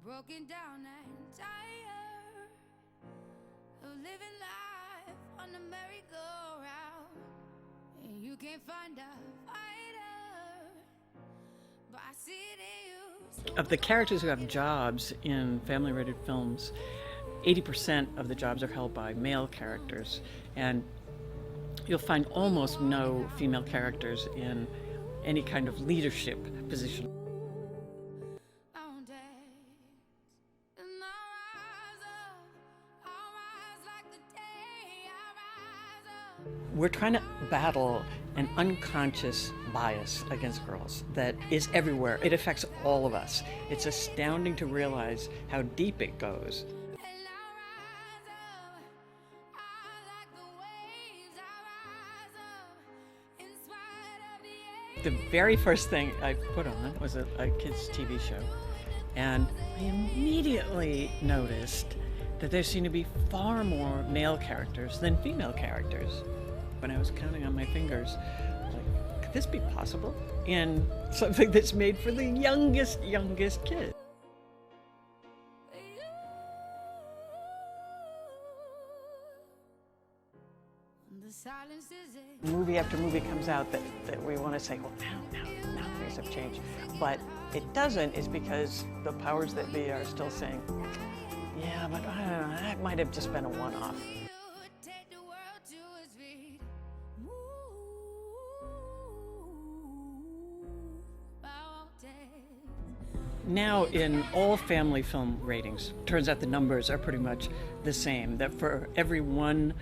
broken down and tired of living life on the merry-go-round, and you can't find a fighter, but I see it in you. Of the characters who have jobs in family-rated films, 80% of the jobs are held by male characters, and you'll find almost no female characters in any kind of leadership position. We're trying to battle an unconscious bias against girls that is everywhere. It affects all of us. It's astounding to realize how deep it goes. The very first thing I put on was a kids' TV show, and I immediately noticed that there seemed to be far more male characters than female characters. When I was counting on my fingers, I was like, could this be possible in something that's made for the youngest kid? Movie after movie comes out that we want to say, well, now things have changed. But it doesn't, is because the powers that be are still saying, yeah, but I don't know, that might have just been a one-off. Now in all family film ratings, turns out the numbers are pretty much the same, that for every one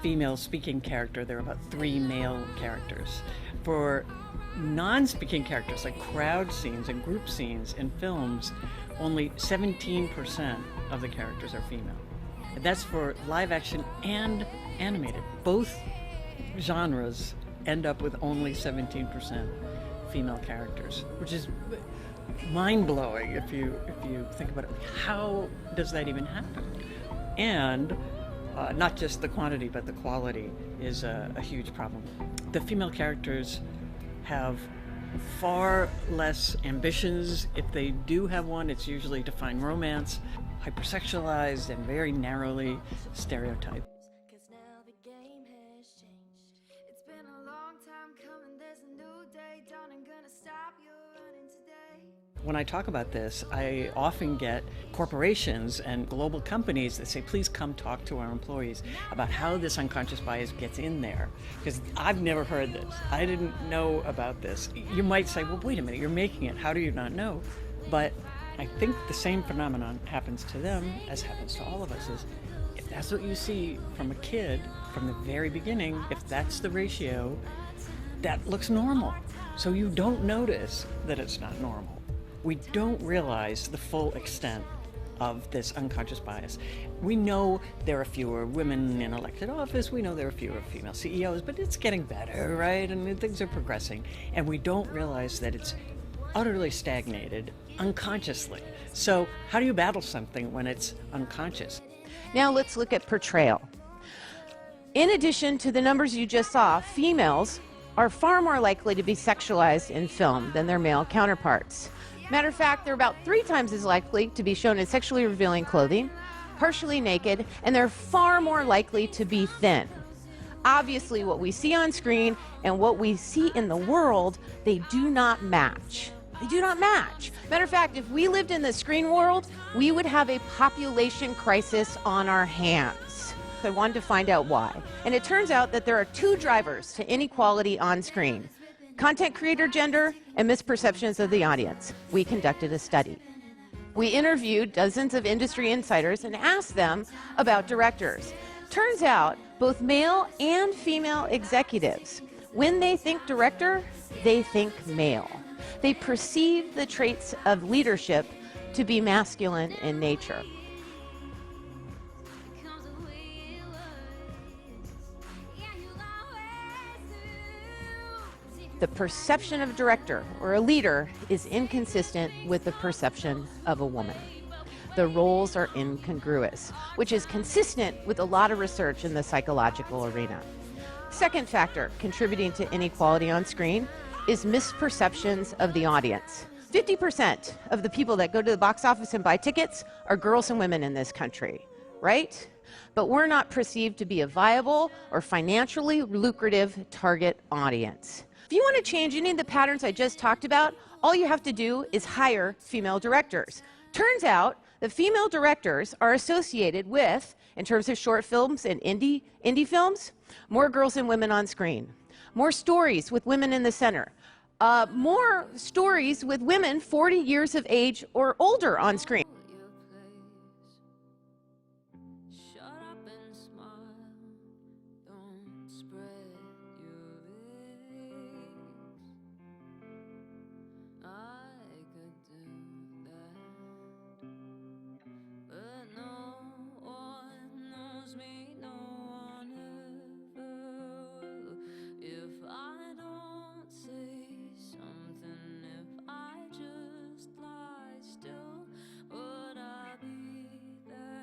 female speaking character, there are about 3 male characters. For non-speaking characters, like crowd scenes and group scenes in films, only 17% of the characters are female. And that's for live action and animated. Both genres end up with only 17% female characters, which is mind-blowing if you think about it. How does that even happen? And not just the quantity, but the quality is a huge problem. The female characters have far less ambitions. If they do have one, it's usually to find romance, hypersexualized and very narrowly stereotyped. When I talk about this, I often get corporations and global companies that say, please come talk to our employees about how this unconscious bias gets in there. Because I've never heard this. I didn't know about this. You might say, well, wait a minute, you're making it. How do you not know? But I think the same phenomenon happens to them as happens to all of us. Is if that's what you see from a kid from the very beginning, if that's the ratio, that looks normal. So you don't notice that it's not normal. We don't realize the full extent of this unconscious bias. We know there are fewer women in elected office, we know there are fewer female CEOs, but it's getting better, right? And things are progressing. And we don't realize that it's utterly stagnated unconsciously. So how do you battle something when it's unconscious? Now let's look at portrayal. In addition to the numbers you just saw, females are far more likely to be sexualized in film than their male counterparts. Matter of fact, they're about 3 times as likely to be shown in sexually revealing clothing, partially naked, and they're far more likely to be thin. Obviously, what we see on screen and what we see in the world, they do not match. They do not match. Matter of fact, if we lived in the screen world, we would have a population crisis on our hands. I wanted to find out why. And it turns out that there are 2 drivers to inequality on screen: content creator gender and misperceptions of the audience. We conducted a study. We interviewed dozens of industry insiders and asked them about directors. Turns out both male and female executives, when they think director, they think male. They perceive the traits of leadership to be masculine in nature. The perception of a director or a leader is inconsistent with the perception of a woman. The roles are incongruous, which is consistent with a lot of research in the psychological arena. Second factor contributing to inequality on screen is misperceptions of the audience. 50% of the people that go to the box office and buy tickets are girls and women in this country, right? But we're not perceived to be a viable or financially lucrative target audience. If you want to change any of the patterns I just talked about, all you have to do is hire female directors. Turns out that female directors are associated with, in terms of short films and indie films, more girls and women on screen, more stories with women in the center, more stories with women 40 years of age or older on screen.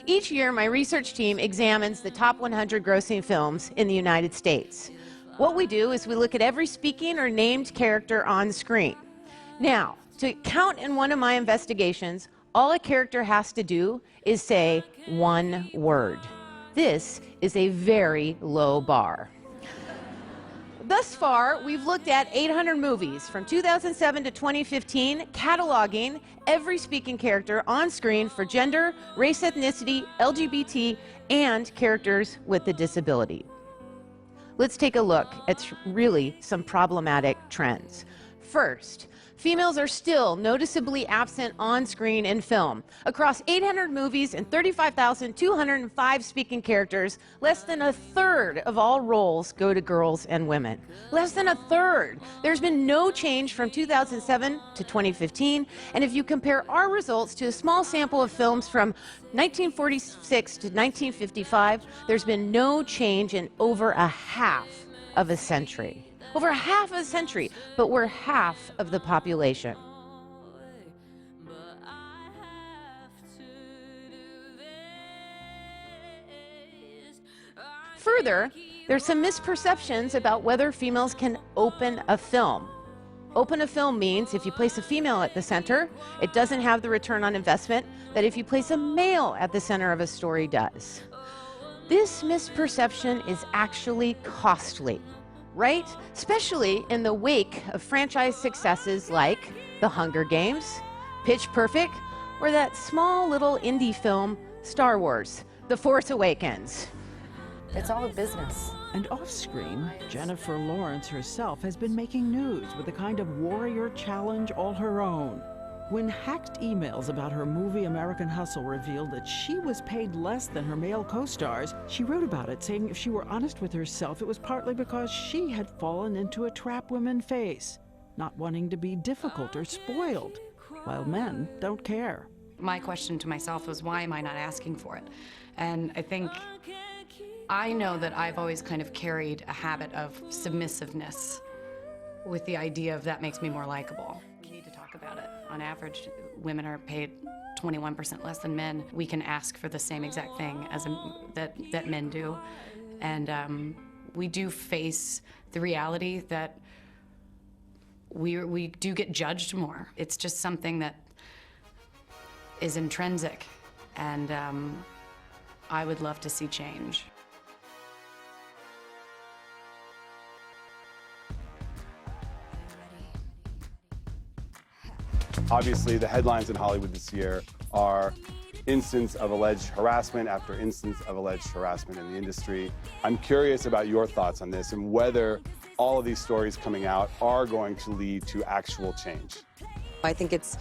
Each year, my research team examines the top 100 grossing films in the United States. What we do is we look at every speaking or named character on screen. Now, to count in one of my investigations, all a character has to do is say one word. This is a very low bar. Thus far, we've looked at 800 movies from 2007 to 2015, cataloging every speaking character on screen for gender, race, ethnicity, LGBT, and characters with a disability. Let's take a look at really some problematic trends. First, females are still noticeably absent on screen in film. Across 800 movies and 35,205 speaking characters, less than a third of all roles go to girls and women. Less than a third. There's been no change from 2007 to 2015, and if you compare our results to a small sample of films from 1946 to 1955, there's been no change in over a half of a century. Over half a century, but we're half of the population. Further, there's some misperceptions about whether females can open a film. Open a film means if you place a female at the center, it doesn't have the return on investment that if you place a male at the center of a story does. This misperception is actually costly. Right? Especially in the wake of franchise successes like The Hunger Games, Pitch Perfect, or that small little indie film, Star Wars, The Force Awakens. It's all a business. And off-screen, Jennifer Lawrence herself has been making news with a kind of warrior challenge all her own. When hacked emails about her movie American Hustle revealed that she was paid less than her male co-stars, she wrote about it, saying if she were honest with herself, it was partly because she had fallen into a trap women face, not wanting to be difficult or spoiled, while men don't care. My question to myself was, why am I not asking for it? And I think I know that I've always kind of carried a habit of submissiveness with the idea of that makes me more likable. We need to talk about it. On average, women are paid 21% less than men. We can ask for the same exact thing as that men do. And we do face the reality that we do get judged more. It's just something that is intrinsic, and I would love to see change. Obviously, the headlines in Hollywood this year are instance of alleged harassment after instance of alleged harassment in the industry. I'm curious about your thoughts on this and whether all of these stories coming out are going to lead to actual change. I think it's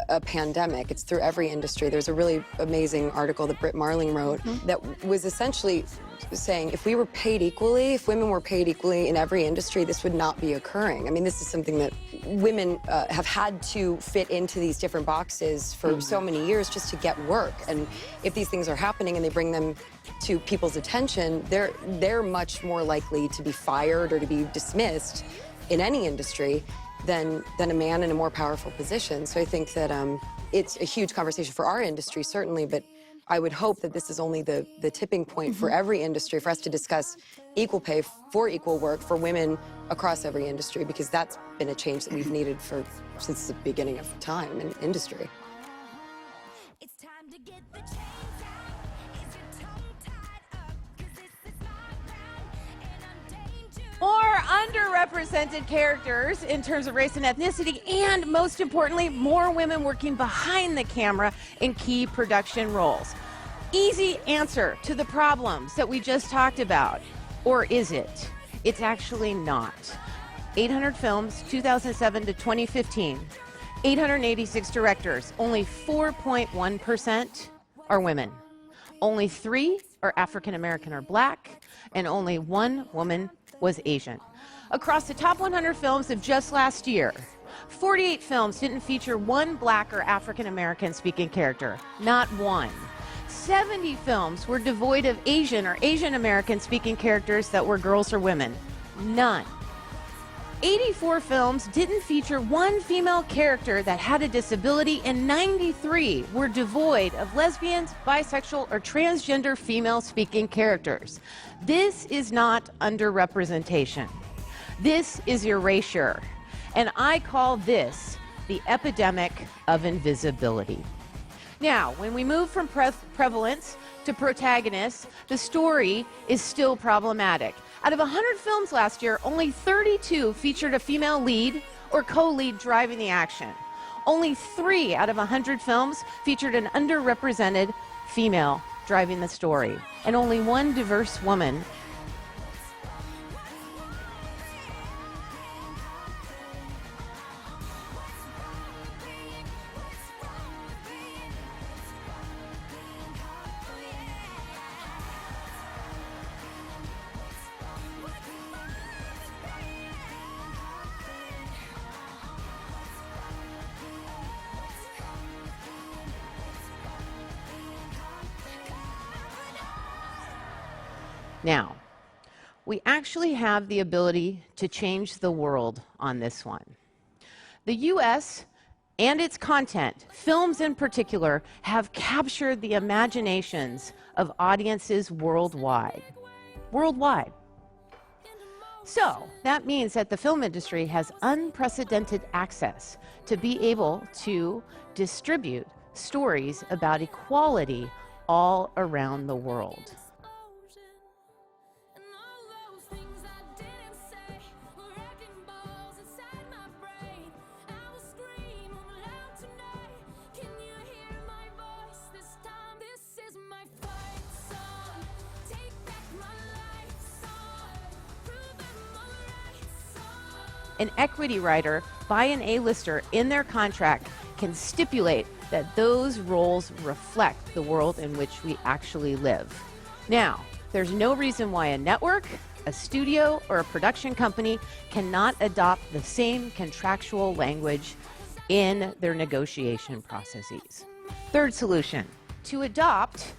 a pandemic. It's through every industry. There's a really amazing article that Britt Marling wrote that was essentially saying if we were paid equally, if women were paid equally in every industry, this would not be occurring. I mean, this is something that women have had to fit into these different boxes for so many years just to get work. And if these things are happening and they bring them to people's attention, they're much more likely to be fired or to be dismissed in any industry than a man in a more powerful position. So I think that it's a huge conversation for our industry, certainly, but I would hope that this is only the tipping point for every industry, for us to discuss equal pay for equal work for women across every industry, because that's been a change that we've needed since the beginning of time in industry. It's time to get the chains out. Is your tongue tied up? 'Cause this is my band and I'm dangerous. More underrepresented characters in terms of race and ethnicity, and most importantly, more women working behind the camera in key production roles. Easy answer to the problems that we just talked about. Or is it? It's actually not. 800 films, 2007 to 2015. 886 directors. Only 4.1% are women. Only 3 are African American or Black, and only 1 woman was Asian. Across the top 100 films of just last year, 48 films didn't feature 1 Black or African American speaking character. Not 1. 70 films were devoid of Asian or Asian American speaking characters that were girls or women. None. 84 films didn't feature 1 female character that had a disability, and 93 were devoid of lesbians, bisexual, or transgender female speaking characters. This is not underrepresentation. This is erasure. And I call this the epidemic of invisibility. Now, when we move from prevalence to protagonists, the story is still problematic. Out of 100 films last year, only 32 featured a female lead or co-lead driving the action. Only 3 out of 100 films featured an underrepresented female driving the story, and only 1 diverse woman. Now, we actually have the ability to change the world on this one. The U.S. and its content, films in particular, have captured the imaginations of audiences worldwide. Worldwide. So, that means that the film industry has unprecedented access to be able to distribute stories about equality all around the world. An equity writer by an A-lister in their contract can stipulate that those roles reflect the world in which we actually live. Now, there's no reason why a network, a studio, or a production company cannot adopt the same contractual language in their negotiation processes. Third solution, to adopt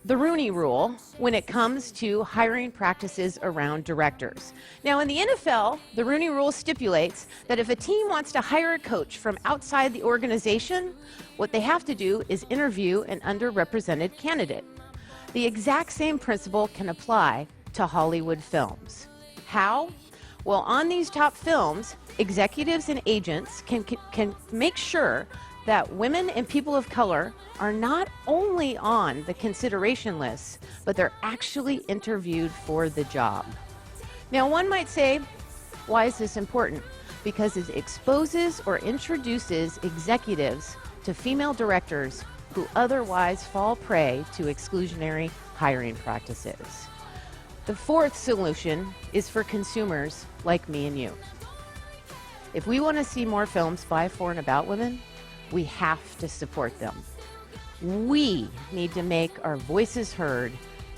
the Rooney Rule when it comes to hiring practices around directors. Now, in the NFL, the Rooney Rule stipulates that if a team wants to hire a coach from outside the organization, what they have to do is interview an underrepresented candidate. The exact same principle can apply to Hollywood films. How? Well, on these top films, executives and agents can make sure that women and people of color are not only on the consideration list, but they're actually interviewed for the job. Now, one might say, why is this important? Because it exposes or introduces executives to female directors who otherwise fall prey to exclusionary hiring practices. The fourth solution is for consumers like me and you. If we want to see more films by, for, and about women, we have to support them. We need to make our voices heard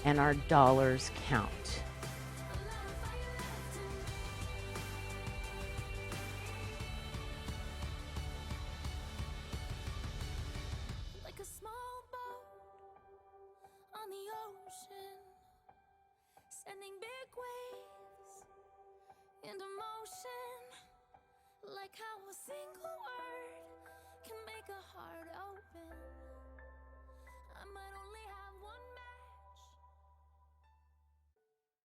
and our dollars count. Like a small boat on the ocean, sending big waves into motion. Like how a single word can make a heart open. I might